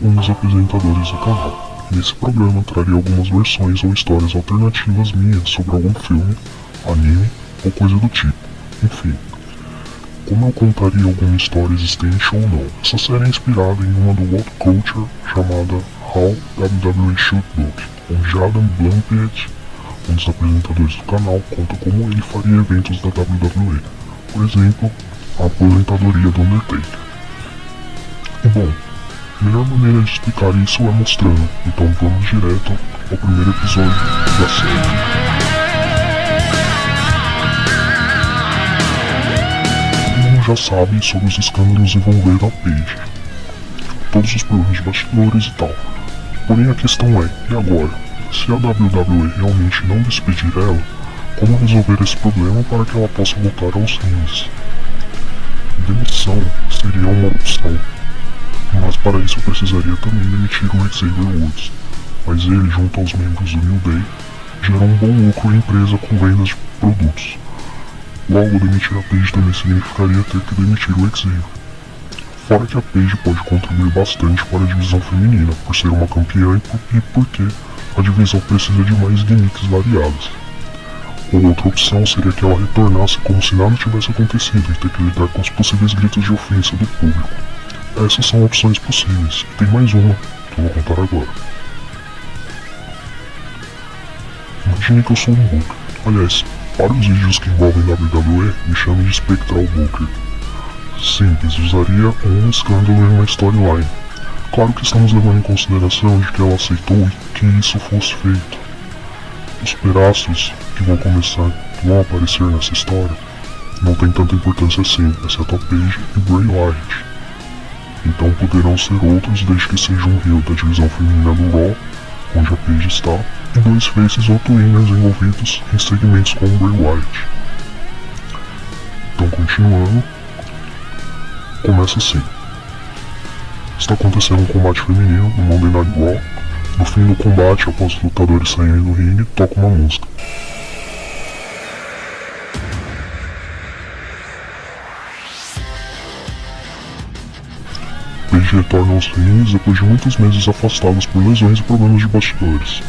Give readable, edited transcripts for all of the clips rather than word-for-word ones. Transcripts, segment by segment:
um dos apresentadores do canal. E nesse programa traria algumas versões ou histórias alternativas minhas sobre algum filme, anime ou coisa do tipo. Enfim, como eu contaria alguma história existente ou não. Essa série é inspirada em uma do Walt Culture chamada How WWE Should Book, onde Adam Blumpett, um dos apresentadores do canal, conta como ele faria eventos da WWE. Por exemplo, a aposentadoria do Undertaker. E bom, a melhor maneira de explicar isso é mostrando, então vamos direto ao primeiro episódio da série. Já sabem sobre os escândalos envolvendo a Paige, todos os problemas de bastidores e tal. Porém a questão é, e agora? Se a WWE realmente não despedir ela, como resolver esse problema para que ela possa voltar aos rings? Demissão seria uma opção, mas para isso eu precisaria também demitir o Xavier Woods, mas ele, junto aos membros do New Day, gera um bom lucro em empresa com vendas de produtos. Logo, demitir a Paige também significaria ter que demitir o Xavier. Fora que a Paige pode contribuir bastante para a divisão feminina, por ser uma campeã e porque a divisão precisa de mais gimmicks variadas. Outra opção seria que ela retornasse como se nada tivesse acontecido e ter que lidar com os possíveis gritos de ofensa do público. Essas são opções possíveis, e tem mais uma que eu vou contar agora. Imagine que eu sou um Booker. Aliás, para os vídeos que envolvem WWE, me chame de Spectral Booker. Simples, usaria um escândalo em uma storyline. Claro que estamos levando em consideração de que ela aceitou e que isso fosse feito. Os pedaços que vão aparecer nessa história não tem tanta importância assim, exceto a Paige e Bray Wyatt. Então poderão ser outros desde que seja um heel da divisão feminina do Raw, onde a Paige está, e dois faces ou twiners envolvidos em segmentos com o Bray Wyatt. Então continuando, começa assim. Está acontecendo um combate feminino no Monday Night Raw. No fim do combate, após os lutadores saírem do ringue, toca uma música. Paige retorna aos rings depois de muitos meses afastados por lesões e problemas de bastidores.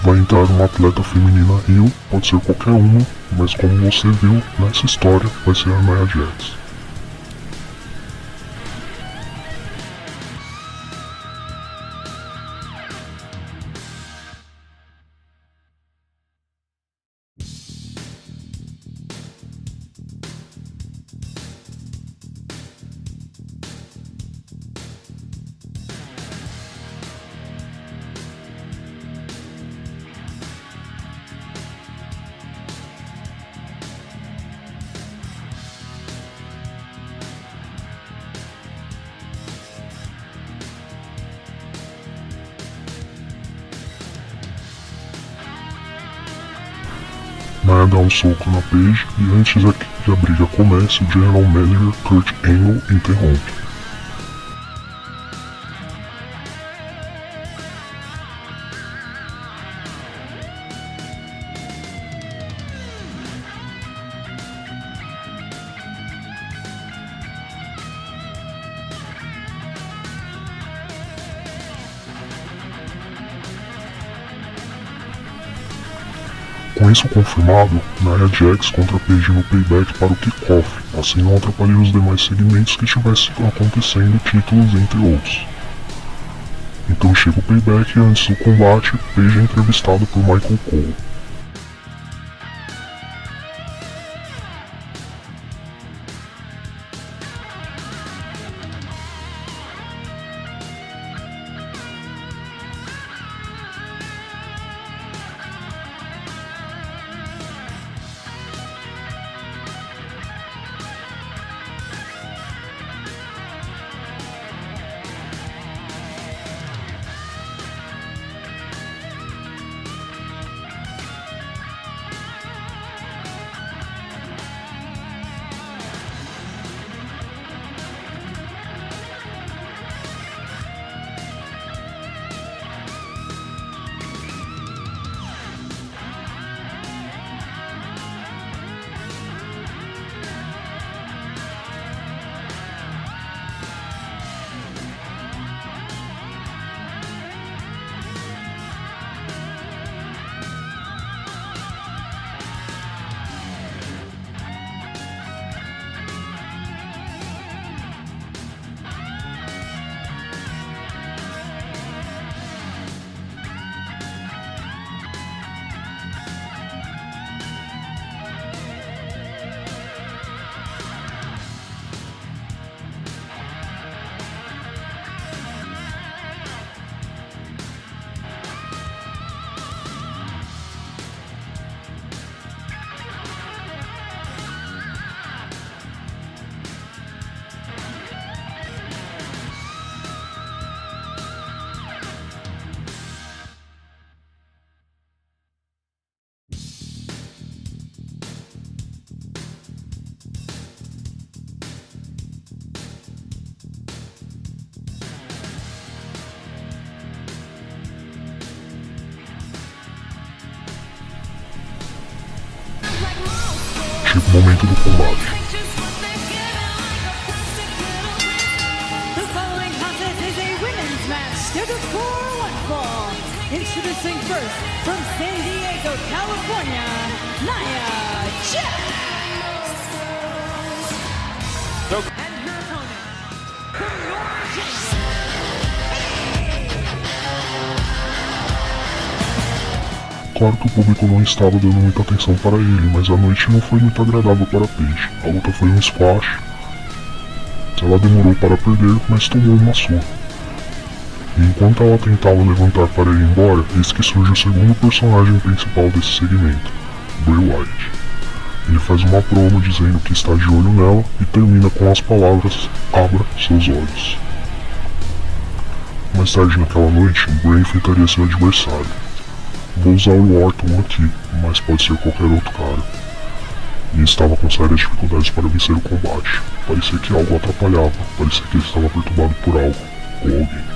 Vai entrar uma atleta feminina heel, pode ser qualquer uma, mas como você viu nessa história, vai ser a Nia Jax. Nia dá um soco na Paige e antes que a briga comece, o General Manager Kurt Angle interrompe. Com isso confirmado, Nia Jax contra Paige no Payback para o kickoff, assim não atrapalhar os demais segmentos que estivessem acontecendo, títulos entre outros. Então chega o Payback e antes do combate, Paige é entrevistado por Michael Cole. Chega o momento do combate. Introducing first, from San Diego, California, Nia Jax! And her opponent, from North Jersey. Claro que o público não estava dando muita atenção para ele, mas a noite não foi muito agradável para Paige. A luta foi um squash. Ela demorou para perder, mas tomou uma surra. E enquanto ela tentava levantar para ir embora, eis que surge o segundo personagem principal desse segmento, Bray Wyatt. Ele faz uma promo dizendo que está de olho nela e termina com as palavras "Abra seus olhos". Mais tarde naquela noite, Bray enfrentaria seu adversário. Vou usar o Orton aqui, mas pode ser qualquer outro cara. E estava com sérias dificuldades para vencer o combate. Parecia que algo atrapalhava, parecia que ele estava perturbado por algo, ou alguém.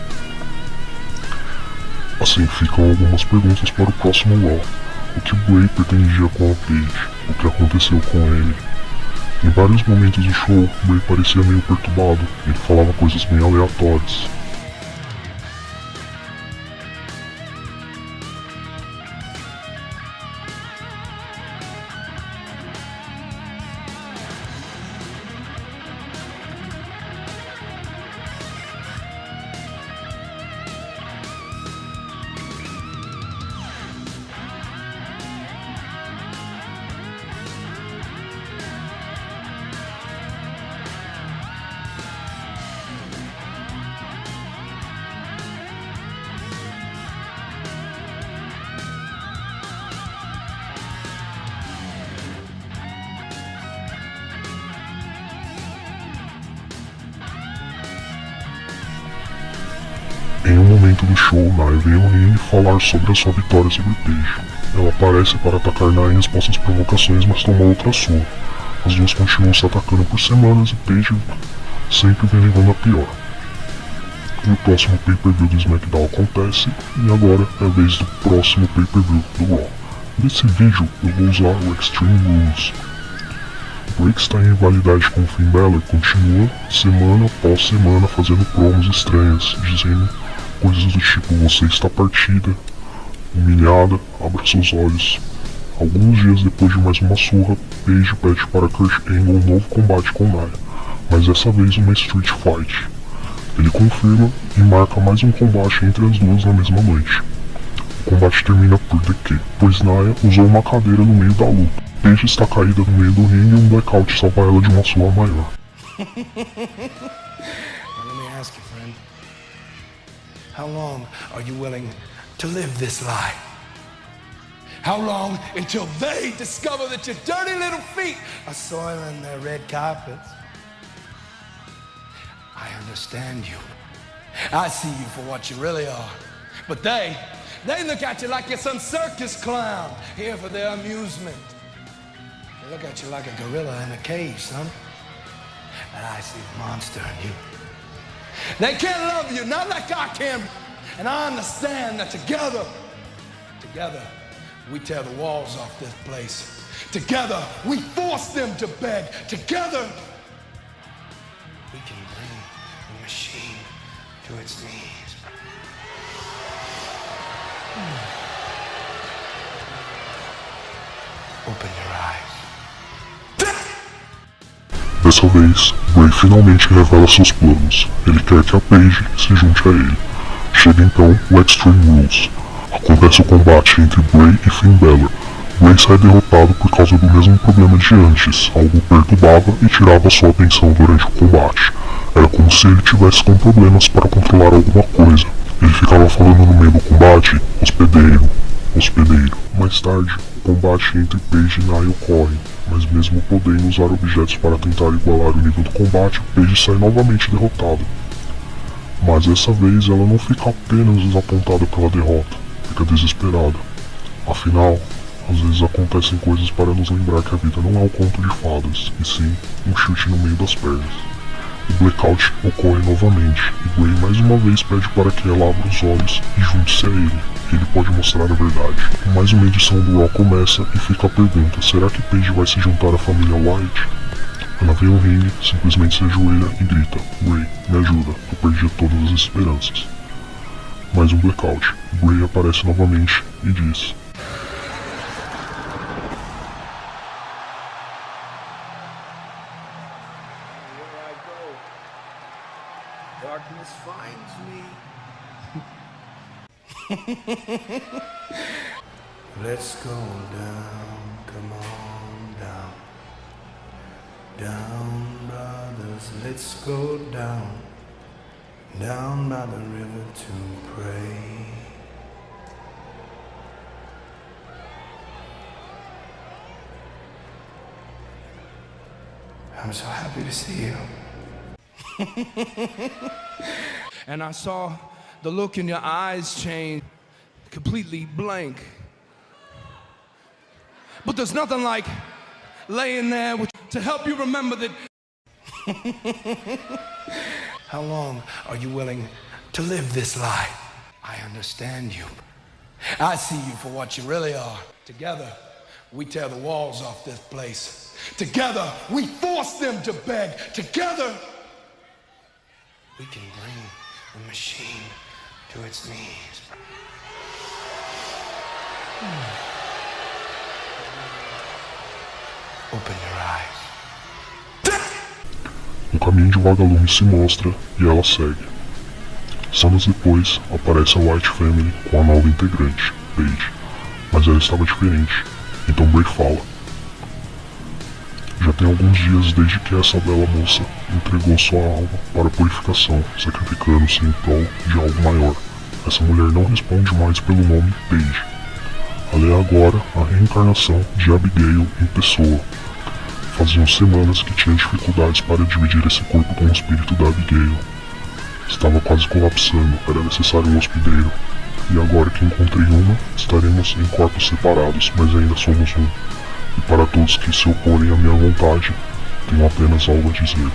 Assim ficam algumas perguntas para o próximo Raw. O que Bray pretendia com a Paige? O que aconteceu com ele? Em vários momentos do show, Bray parecia meio perturbado, ele falava coisas bem aleatórias. Em um momento do show, Nia veio ao ringue falar sobre a sua vitória sobre Paige. Ela aparece para atacar Nia em resposta às provocações, mas toma outra surra. As duas continuam se atacando por semanas e Paige sempre vem levando a pior. E o próximo pay-per-view do SmackDown acontece, e agora é a vez do próximo pay-per-view do Raw. Nesse vídeo eu vou usar o Extreme Rules. Bray, que está em rivalidade com o Finn Balor, continua semana após semana fazendo promos estranhas, dizendo coisas do tipo: você está partida, humilhada, abra seus olhos. Alguns dias depois de mais uma surra, Paige pede para Kurt Angle um novo combate com Nia, mas dessa vez uma Street Fight. Ele confirma e marca mais um combate entre as duas na mesma noite. O combate termina por DQ, pois Nia usou uma cadeira no meio da luta. Paige está caída no meio do ringue e um blackout salva ela de uma surra maior. Let me ask you, friend. How long are you willing to live this lie? How long until they discover that your dirty little feet are soiling their red carpets? I understand you. I see you for what you really are. But they look at you like you're some circus clown here for their amusement. They look at you like a gorilla in a cage, son. And I see the monster in you. They can't love you, not like I can. And I understand that together, we tear the walls off this place. Together, we force them to beg. Together, we can bring the machine to its knees. Open your eyes. Dessa vez, Bray finalmente revela seus planos. Ele quer que a Paige se junte a ele. Chega então o Extreme Rules. Acontece o combate entre Bray e Finn Balor. Bray sai derrotado por causa do mesmo problema de antes. Algo perturbava e tirava sua atenção durante o combate. Era como se ele tivesse com problemas para controlar alguma coisa. Ele ficava falando no meio do combate: hospedeiro, hospedeiro. Mais tarde, o combate entre Paige e Nia ocorre, mas mesmo podendo usar objetos para tentar igualar o nível do combate, Paige sai novamente derrotada. Mas dessa vez ela não fica apenas desapontada pela derrota, fica desesperada. Afinal, às vezes acontecem coisas para nos lembrar que a vida não é um conto de fadas, e sim um chute no meio das pernas. O blackout ocorre novamente, e Bray mais uma vez pede para que ela abra os olhos e junte-se a ele. Ele pode mostrar a verdade. Mais uma edição do Raw começa e fica a pergunta: será que Paige vai se juntar à família White? Ela vem ao ringue, simplesmente se ajoelha e grita: Bray, me ajuda, eu perdi todas as esperanças. Mais um blackout. Bray aparece novamente e diz: Darkness finds me. Let's go down, come on down. Down, brothers, let's go down. Down by the river to pray. I'm so happy to see you. And I saw the look in your eyes change, completely blank. But there's nothing like laying there to help you remember that. How long are you willing to live this lie? I understand you. I see you for what you really are. Together, we tear the walls off this place. Together, we force them to beg. Together, we can bring the machine to its knees. Open your eyes. Um caminho de vagalume se mostra e ela segue. Semanas depois, aparece a White Family com a nova integrante, Paige, mas ela estava diferente, então Bray fala: já tem alguns dias desde que essa bela moça entregou sua alma para a purificação, sacrificando-se em prol de algo maior. Essa mulher não responde mais pelo nome Paige. Ela é agora a reencarnação de Abigail em pessoa. Faziam semanas que tinha dificuldades para dividir esse corpo com o espírito da Abigail. Estava quase colapsando, era necessário um hospedeiro. E agora que encontrei uma, estaremos em corpos separados, mas ainda somos um. E para todos que se oporem à minha vontade, tenho apenas algo a dizer.